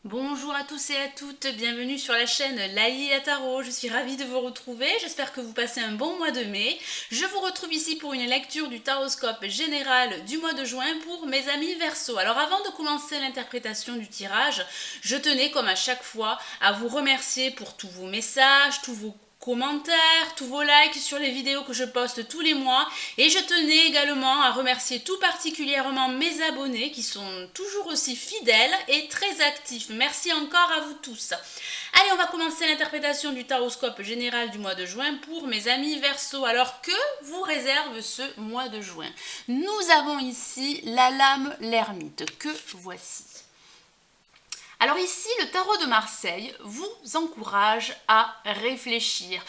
Bonjour à tous et à toutes, bienvenue sur la chaîne Laïli Tarot. Je suis ravie de vous retrouver, j'espère que vous passez un bon mois de mai. Je vous retrouve ici pour une lecture du taroscope général du mois de juin pour mes amis Verseau. Alors avant de commencer l'interprétation du tirage, je tenais comme à chaque fois à vous remercier pour tous vos messages, tous vos commentaires, tous vos likes sur les vidéos que je poste tous les mois. Et je tenais également à remercier tout particulièrement mes abonnés qui sont toujours aussi fidèles et très actifs. Merci encore à vous tous. Allez, on va commencer l'interprétation du taroscope général du mois de juin pour mes amis Verseau. Alors, que vous réserve ce mois de juin? Nous avons ici la lame l'ermite que voici. Alors ici, le tarot de Marseille vous encourage à réfléchir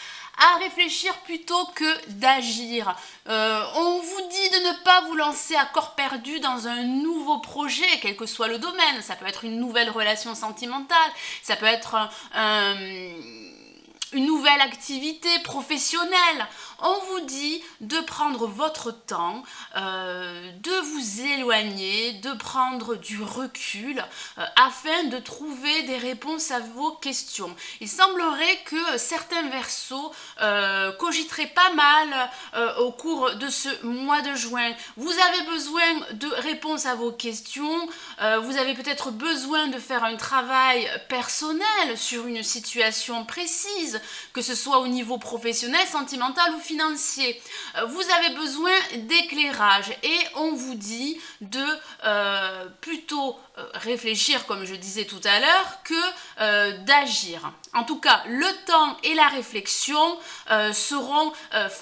plutôt que d'agir. On vous dit de ne pas vous lancer à corps perdu dans un nouveau projet, quel que soit le domaine. Ça peut être une nouvelle relation sentimentale, ça peut être une nouvelle activité professionnelle. On vous dit de prendre votre temps, de vous éloigner, de prendre du recul afin de trouver des réponses à vos questions. Il semblerait que certains Verseaux cogiteraient pas mal au cours de ce mois de juin. Vous avez besoin de réponses à vos questions, vous avez peut-être besoin de faire un travail personnel sur une situation précise, que ce soit au niveau professionnel, sentimental ou financier. Vous avez besoin d'éclairage et on vous dit de plutôt réfléchir, comme je disais tout à l'heure, que d'agir. En tout cas, le temps et la réflexion seront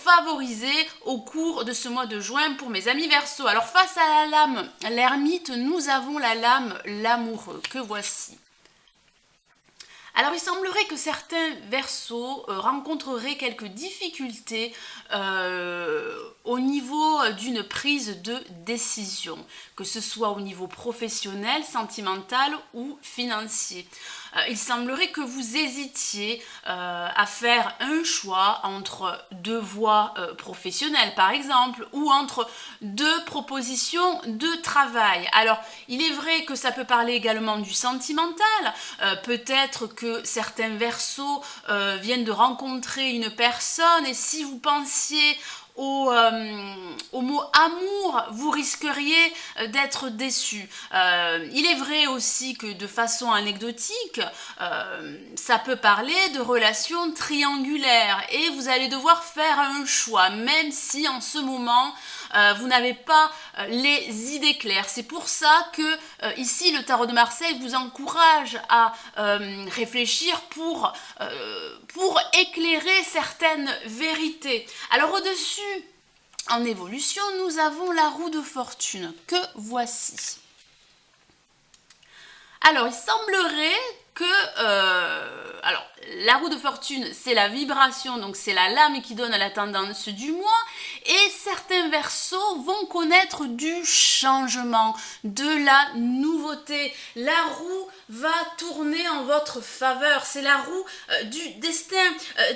favorisés au cours de ce mois de juin pour mes amis Verseau. Alors face à la lame l'ermite, nous avons la lame l'amoureux que voici. Alors il semblerait que certains Verseaux rencontreraient quelques difficultés au niveau d'une prise de décision, que ce soit au niveau professionnel, sentimental ou financier. Il semblerait que vous hésitiez à faire un choix entre deux voies professionnelles par exemple, ou entre deux propositions de travail. Alors il est vrai que ça peut parler également du sentimental, peut-être que certains Verseaux viennent de rencontrer une personne et si vous pensiez au mot amour, vous risqueriez d'être déçu. Il est vrai aussi que de façon anecdotique, ça peut parler de relations triangulaires et vous allez devoir faire un choix, même si en ce moment, vous n'avez pas les idées claires. C'est pour ça que ici, le tarot de Marseille vous encourage à réfléchir pour éclairer certaines vérités. Alors au-dessus, en évolution, nous avons la roue de fortune que voici. Alors, il semblerait que... alors, la roue de fortune, c'est la vibration, donc c'est la lame qui donne la tendance du mois. Et certains Verseaux vont connaître du changement, de la nouveauté. La roue va tourner en votre faveur. C'est la roue du destin.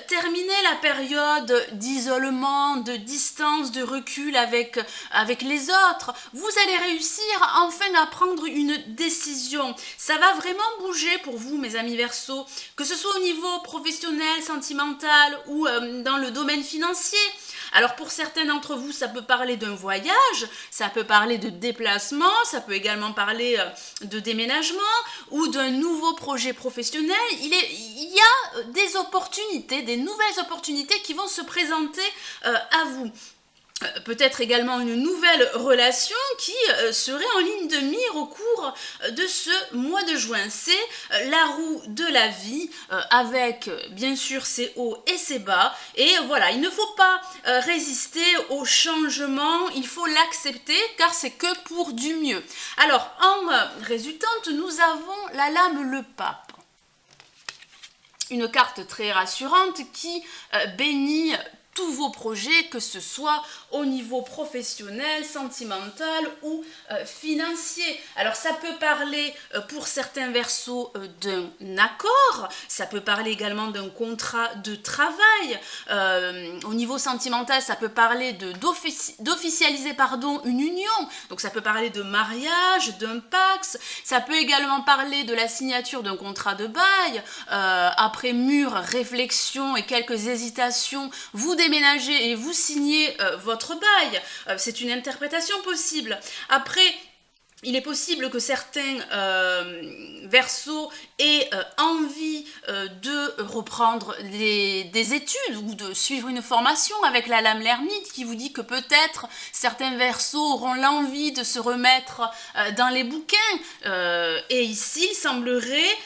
Terminez la période d'isolement, de distance, de recul avec les autres. Vous allez réussir enfin à prendre une décision. Ça va vraiment bouger pour vous, mes amis Verseaux, que ce soit au niveau professionnel, sentimental ou dans le domaine financier. Alors pour certains d'entre vous, ça peut parler d'un voyage, ça peut parler de déplacement, ça peut également parler de déménagement ou d'un nouveau projet professionnel. Il y a des opportunités, des nouvelles opportunités qui vont se présenter à vous. Peut-être également une nouvelle relation qui serait en ligne de mire au cours de ce mois de juin. C'est la roue de la vie avec bien sûr ses hauts et ses bas. Et voilà, il ne faut pas résister au changement, il faut l'accepter car c'est que pour du mieux. Alors en résultante, nous avons la lame le pape. Une carte très rassurante qui bénit tous vos projets, que ce soit au niveau professionnel, sentimental ou financier. Alors ça peut parler pour certains versos d'un accord, ça peut parler également d'un contrat de travail. Au niveau sentimental, ça peut parler d'officialiser une union, donc ça peut parler de mariage, d'un pax, ça peut également parler de la signature d'un contrat de bail. Après mûre réflexion et quelques hésitations, vous déménagez et vous signez votre bail. C'est une interprétation possible. Après, il est possible que certains versos aient envie de reprendre des études ou de suivre une formation avec la lame l'ermite qui vous dit que peut-être certains versos auront l'envie de se remettre dans les bouquins. Et ici, il semblerait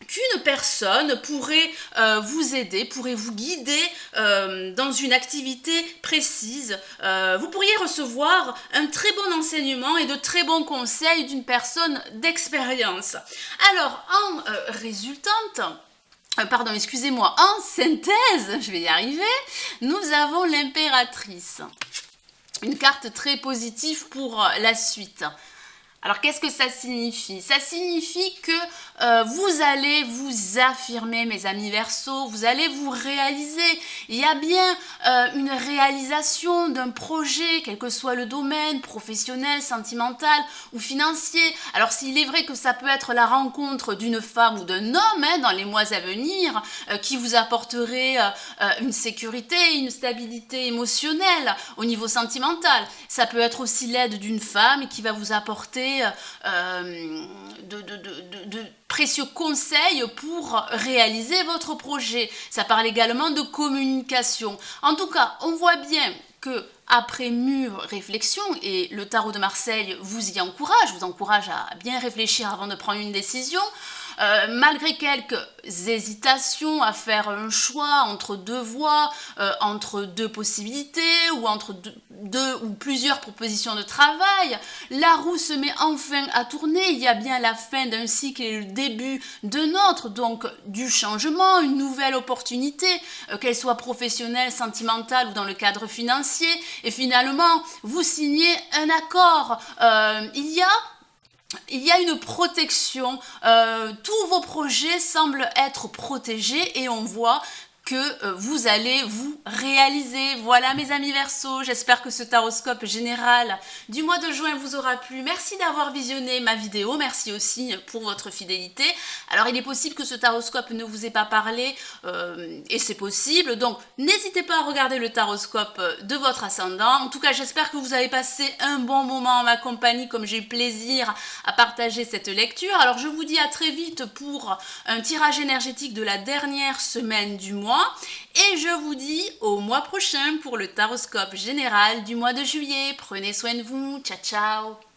qu'une personne pourrait vous aider, pourrait vous guider dans une activité précise. Vous pourriez recevoir un très bon enseignement et de très bons conseils d'une personne d'expérience. Alors, en résultante, pardon, excusez-moi, en synthèse, je vais y arriver, nous avons l'impératrice. Une carte très positive pour la suite. Alors, qu'est-ce que ça signifie? Ça signifie que vous allez vous affirmer, mes amis Verseaux, vous allez vous réaliser. Il y a bien une réalisation d'un projet, quel que soit le domaine, professionnel, sentimental ou financier. Alors, s'il est vrai que ça peut être la rencontre d'une femme ou d'un homme dans les mois à venir, qui vous apporterait une sécurité, une stabilité émotionnelle au niveau sentimental. Ça peut être aussi l'aide d'une femme qui va vous apporter de précieux conseils pour réaliser votre projet. Ça parle également de communication. En tout cas, on voit bien que après mûre réflexion, et le tarot de Marseille vous y encourage, vous encourage à bien réfléchir avant de prendre une décision, malgré quelques hésitations à faire un choix entre deux voies, entre deux possibilités ou entre deux ou plusieurs propositions de travail, la roue se met enfin à tourner. Il y a bien la fin d'un cycle et le début d'un autre, donc du changement, une nouvelle opportunité, qu'elle soit professionnelle, sentimentale ou dans le cadre financier. Et finalement, vous signez un accord. Il y a une protection, tous vos projets semblent être protégés et on voit que vous allez vous réaliser. Voilà mes amis Verseaux, j'espère que ce taroscope général du mois de juin vous aura plu. Merci d'avoir visionné ma vidéo, merci aussi pour votre fidélité. Alors il est possible que ce taroscope ne vous ait pas parlé, et c'est possible, donc n'hésitez pas à regarder le taroscope de votre ascendant. En tout cas, j'espère que vous avez passé un bon moment en ma compagnie, comme j'ai eu plaisir à partager cette lecture. Alors je vous dis à très vite pour un tirage énergétique de la dernière semaine du mois. Et je vous dis au mois prochain pour le taroscope général du mois de juillet. Prenez soin de vous. Ciao, ciao.